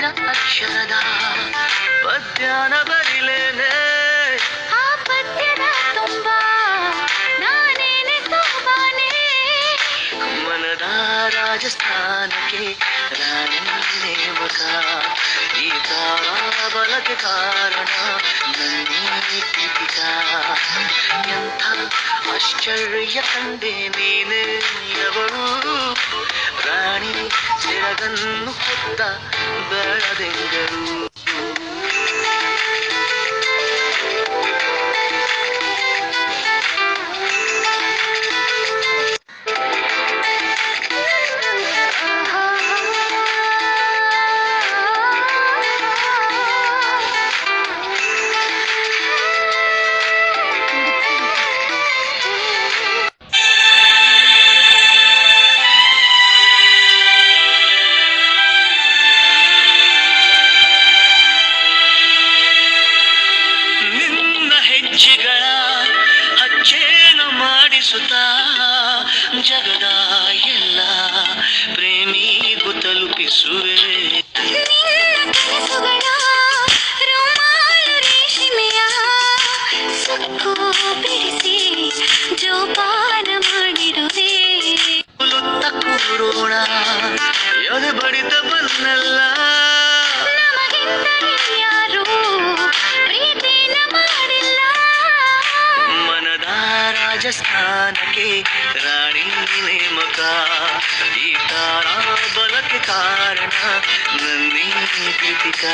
ಮುತ್ತಿನ ಅಕ್ಷರದ ಪದ್ಯನ ಬರಿಲೇನೆ. ಆ ಪದ್ಯದ ತುಂಬ ನಾನೇನೆ ಸೋಬಾನೆ. ಮನದ ರಾಜಸ್ಥಾನಕ್ಕೆ ರಾಣಿ ನೇಮಕ. ಈ ತಾರ ಬಲಕ್ಕೆ ಕಾರಣ ನನ್ನೇ ಕೃತಿಕ. ಎಂಥ ಆಶ್ಚರ್ಯ ಕಂಡೆ ನೀನೇ ಅವಳು. ರಾಣಿ ಸೆರಗನ್ನು ಹೊತ್ತ ಬೆಳದೆಂಗರು. ಹೆಜ್ಜೆಗಳ ಹಚ್ಚೇನು ಮಾಡಿಸುತ್ತಾ ಜಗದ ಎಲ್ಲ ಪ್ರೇಮಿಗೂ ತಲುಪಿಸುವೆ. ಕನಸುಗಳ ರೋಮಾಲು ರೇಷ್ಮೆಯ ಸುಕ್ಕು ಬಿಡಿಸಿ ಜೋಪಾನ ಮಾಡಿರುವೆ. ಲುತ್ತ ಕೂರೋಣ ಎದೆ ಬಡಿತ ಬಂದಲ್ಲ. ನಮಗೆಂದರೆ ಯಾರು ಪ್ರೀತಿನ ಮಾಡಿಲ್ಲ. ಮನದ ರಾಜಸ್ಥಾನಕ್ಕೆ ರಾಣಿ ನೇಮಕ. ಈ ತಾರಾ ಬಲಕ್ಕೆ ಕಾರಣ ನನ್ನೇ ಕೃತಿಕ.